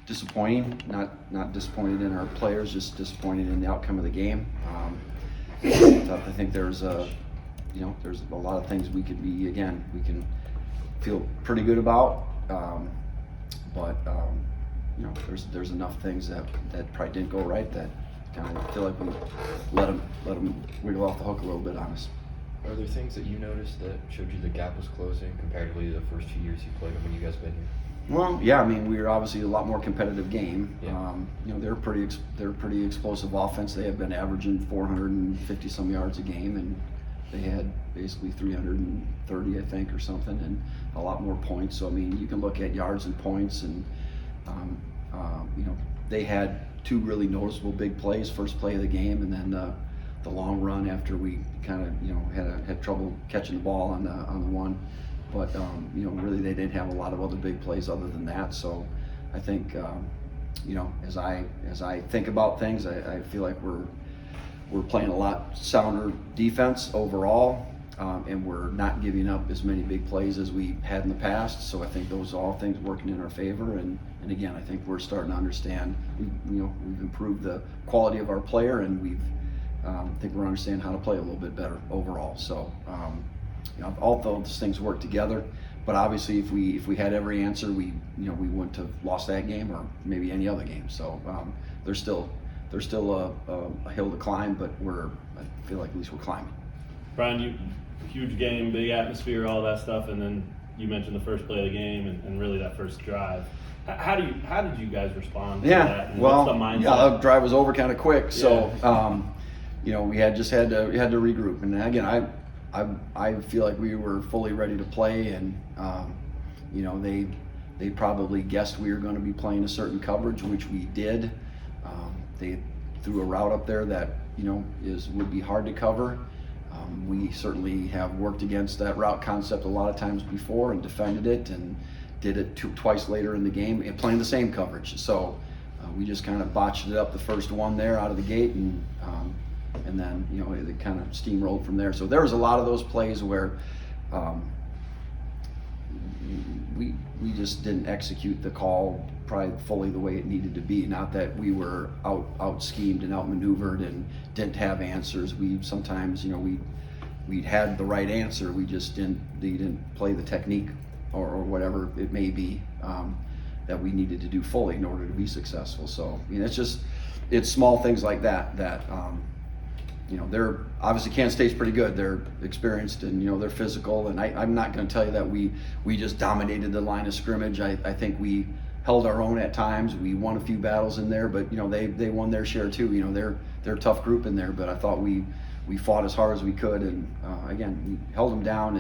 disappointing. Not disappointed in our players, just disappointed in the outcome of the game. I think there's a lot of things we can feel pretty good about, but there's enough things that probably didn't go right that kind of feel like we let them wiggle off the hook a little bit on us. Are there things that you noticed that showed you the gap was closing comparatively to the first few years you played when you guys been here? Well, yeah, I mean, we were obviously a lot more competitive game. Yeah. They're pretty explosive offense. They have been averaging 450 some yards a game, and they had basically 330, I think, or something, and a lot more points. So I mean, you can look at yards and points, and they had two really noticeable big plays. First play of the game, and then the long run after we kind of had trouble catching the ball on the one. But really they didn't have a lot of other big plays other than that. So I think as I think about things, I feel like we're playing a lot sounder defense overall, and we're not giving up as many big plays as we had in the past. So I think those are all things working in our favor. And again, I think we're starting to understand. We've improved the quality of our player, and I think we're understanding how to play a little bit better overall. So. All those things work together, but obviously if we had every answer, we wouldn't have lost that game or maybe any other game. So there's still a hill to climb, but I feel like at least we're climbing. Brian, huge game, big atmosphere, all that stuff, and then you mentioned the first play of the game and really that first drive. How did you guys respond to that? And well, what's the mindset? yeah, the drive was over kind of quick, so we had to regroup, and again I feel like we were fully ready to play, and they probably guessed we were going to be playing a certain coverage, which we did. They threw a route up there that would be hard to cover. We certainly have worked against that route concept a lot of times before and defended it, and did it twice later in the game and playing the same coverage. So we just kind of botched it up the first one there out of the gate, and then it kind of steamrolled from there. So there was a lot of those plays where we just didn't execute the call probably fully the way it needed to be. Not that we were out schemed and outmaneuvered and didn't have answers. We sometimes we'd had the right answer. We just didn't play the technique or whatever it may be that we needed to do fully in order to be successful. So it's small things like that they're obviously Kansas State's pretty good. They're experienced and they're physical. And I'm not going to tell you that we just dominated the line of scrimmage. I think we held our own at times. We won a few battles in there, but they won their share too. They're a tough group in there. But I thought we fought as hard as we could, and again we held them down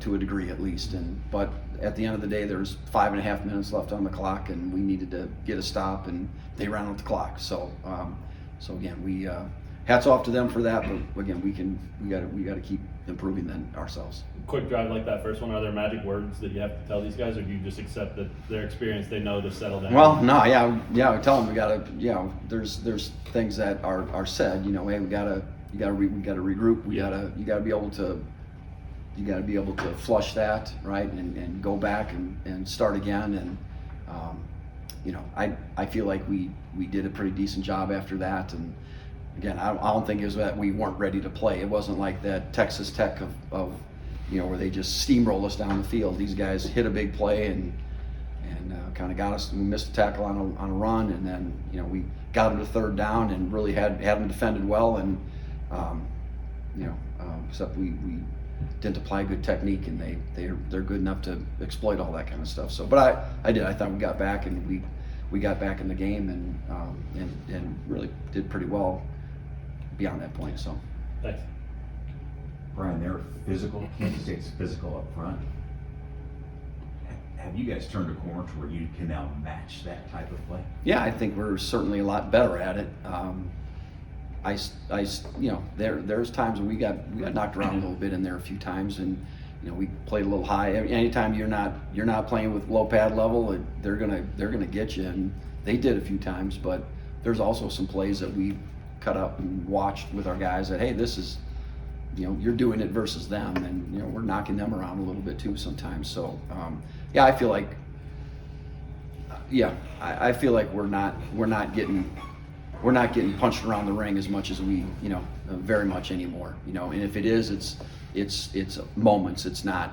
to a degree at least. But at the end of the day, there's 5.5 minutes left on the clock, and we needed to get a stop, and they ran out the clock. So again, we hats off to them for that. But again, we got to keep improving then ourselves. Quick drive like that first one. Are there magic words that you have to tell these guys, or do you just accept that their experience, they know to settle down? Well, no, we tell them we gotta. There's things that are said. Hey, we gotta regroup. You gotta be able to flush that, right, and go back and start again. And I feel like we did a pretty decent job after that. And again, I don't think it was that we weren't ready to play. It wasn't like that Texas Tech of where they just steamroll us down the field. These guys hit a big play and kind of got us. We missed a tackle on a run, and then we got them to third down and really had them defended well. And except we didn't apply good technique, and they're good enough to exploit all that kind of stuff. So, but I thought we got back, and we got back in the game, and really did pretty well beyond that point. So, Thanks. Brian, they're physical. Kansas State's physical up front. Have you guys turned a corner to where you can now match that type of play? Yeah, I think we're certainly a lot better at it. There's times when we got knocked around a little bit in there a few times, and we played a little high. Anytime you're not playing with low pad level, they're gonna get you, and they did a few times. But there's also some plays that we cut up and watched with our guys that, hey, this is, you're doing it versus them, and we're knocking them around a little bit too sometimes. So I feel like Yeah, I feel like we're not getting punched around the ring as much as we, very much anymore. And if it is, it's moments. It's not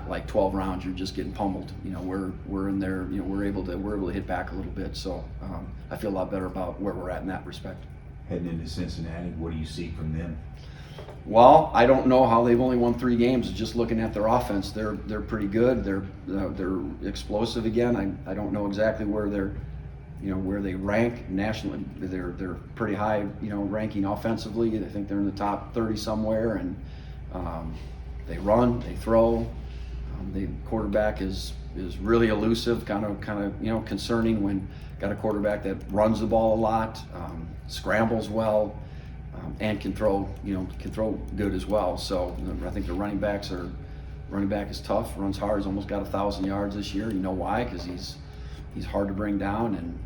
like 12 rounds. You're just getting pummeled. We're in there. We're able to hit back a little bit. So I feel a lot better about where we're at in that respect. Heading into Cincinnati, what do you see from them? Well, I don't know how they've only won 3 games. Just looking at their offense, they're pretty good. They're explosive again. I don't know exactly where where they rank nationally. They're pretty high, ranking offensively. I think they're in the top 30 somewhere, and they run, they throw. The quarterback is really elusive, kind of concerning when got a quarterback that runs the ball a lot, scrambles well. And can throw good as well. So I think the running back is tough, runs hard. He's almost got 1,000 yards this year. You know why? Because he's hard to bring down, and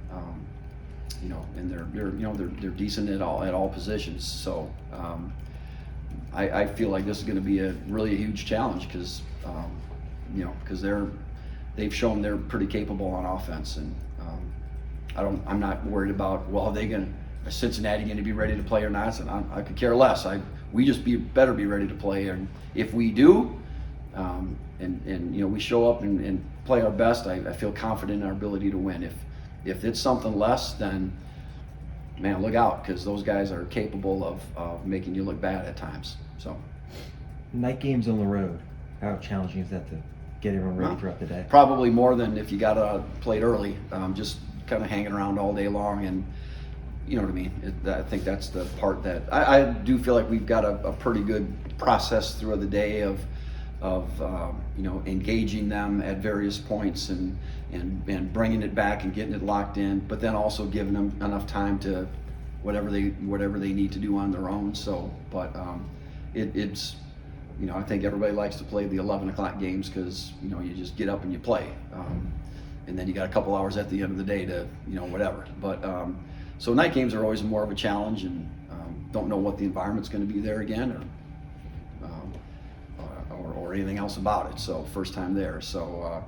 and they're decent at all positions. So I feel like this is going to be really a huge challenge because they've shown they're pretty capable on offense, and I'm not worried about is Cincinnati going to be ready to play or not? And I could care less. We just better be ready to play, and if we do, and we show up and play our best, I feel confident in our ability to win. If it's something less, then man, look out, because those guys are capable of making you look bad at times. So night games on the road, how challenging is that to get everyone ready throughout the day? Probably more than if you got played early. Just kind of hanging around all day long, and you know what I mean? I think that's the part that I do feel like we've got a pretty good process throughout the day of engaging them at various points and bringing it back and getting it locked in, but then also giving them enough time to whatever they need to do on their own. So, but it's I think everybody likes to play the 11 o'clock games because you just get up and you play, and then you got a couple hours at the end of the day to whatever. But so night games are always more of a challenge, and don't know what the environment's going to be there again, or anything else about it. So first time there, so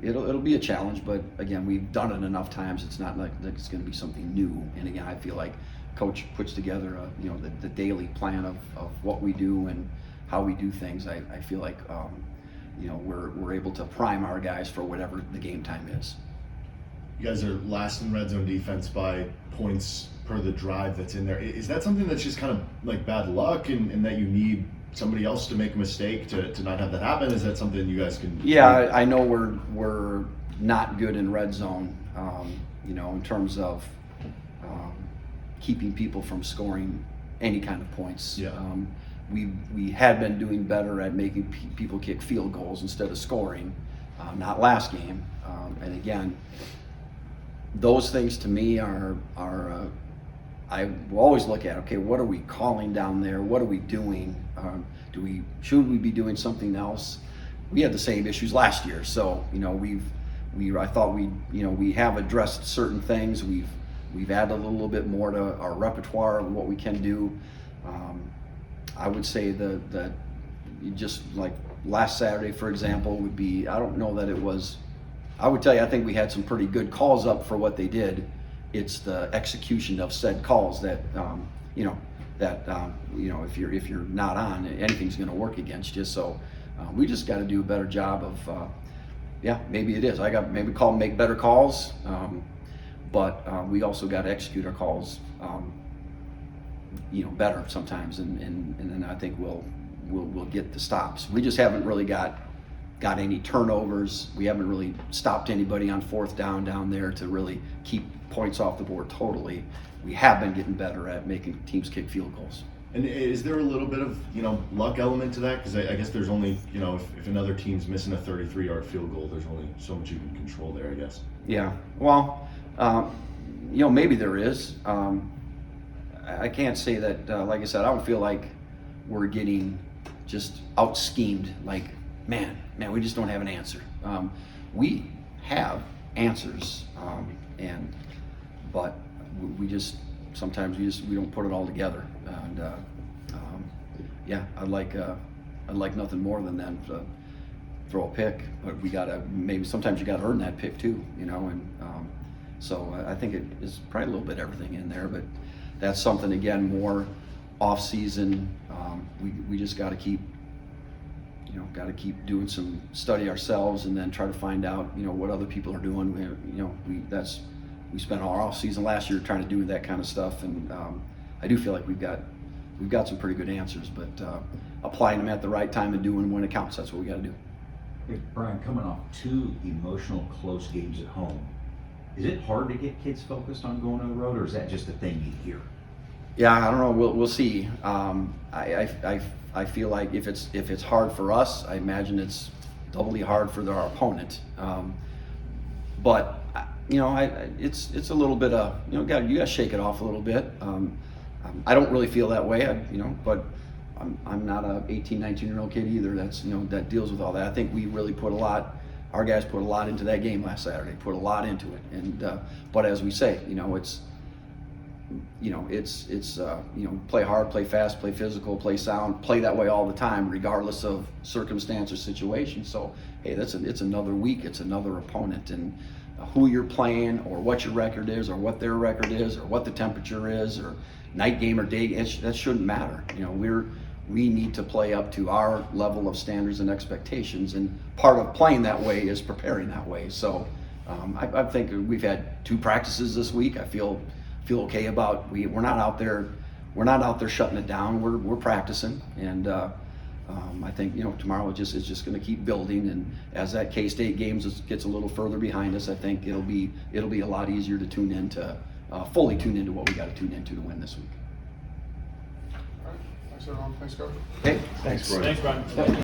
it'll be a challenge. But again, we've done it enough times. It's not like it's going to be something new. And again, I feel like Coach puts together the daily plan of what we do and how we do things. I feel like we're able to prime our guys for whatever the game time is. You guys are last in red zone defense by points per the drive that's in there. Is that something that's just kind of like bad luck and that you need somebody else to make a mistake to not have that happen? Is that something you guys can? Yeah, I know we're not good in red zone, in terms of keeping people from scoring any kind of points. Yeah. We had been doing better at making people kick field goals instead of scoring, not last game. And again, those things to me are I will always look at, okay, what are we calling down there? What are we doing? Should we be doing something else? We had the same issues last year, so I thought we have addressed certain things. We've added a little bit more to our repertoire of what we can do. I would say that just like last Saturday, for example, would be, I don't know that it was, I would tell you, I think we had some pretty good calls up for what they did. It's the execution of said calls that, if you're not on, anything's going to work against you. So we just got to do a better job of, maybe it is. Make better calls, but we also got to execute our calls, better sometimes, and then I think we'll get the stops. We just haven't really got any turnovers. We haven't really stopped anybody on fourth down there to really keep points off the board totally. We have been getting better at making teams kick field goals. And is there a little bit of luck element to that? Because I guess there's only if another team's missing a 33-yard field goal, there's only so much you can control there, I guess. Yeah. Well, maybe there is. I can't say that. Like I said, I don't feel like we're getting just out schemed. Like, man, we just don't have an answer. We have answers, but we just sometimes we don't put it all together. And I'd like nothing more than them to throw a pick, but maybe sometimes you gotta earn that pick too, you know, and so I think it is probably a little bit everything in there, but that's something, again, more off season. We just gotta keep doing some study ourselves, and then try to find out, you know, what other people are doing. We spent our off season last year trying to do that kind of stuff, and I do feel like we've got some pretty good answers, but applying them at the right time and doing them when it counts, that's what we got to do. Hey, Brian, coming off 2 emotional close games at home, is it hard to get kids focused on going on the road, or is that just a thing you hear? Yeah, I don't know. We'll see. I feel like if it's hard for us, I imagine it's doubly hard for our opponent. But you know, it's a little bit of, you know, you got to shake it off a little bit. I don't really feel that way, but I'm not a 18, 19-year-old kid either. That's, you know, that deals with all that. I think we really our guys put a lot into that game last Saturday. Put a lot into it, and but as we say, you know, it's play hard, play fast, play physical, play sound, play that way all the time, regardless of circumstance or situation. So hey, it's another week, it's another opponent, and who you're playing, or what your record is, or what their record is, or what the temperature is, or night game or day, that shouldn't matter. You know, we need to play up to our level of standards and expectations, and part of playing that way is preparing that way. So I think we've had 2 practices this week. I feel okay about we're not out there shutting it down. We're practicing, and I think, you know, tomorrow it's just going to keep building, and as that K-State game gets a little further behind us, I think it'll be a lot easier to fully tune into what we got to tune into to win this week. All right. Thanks everyone. Thanks, Coach. Okay. Thanks. Thanks, Brian.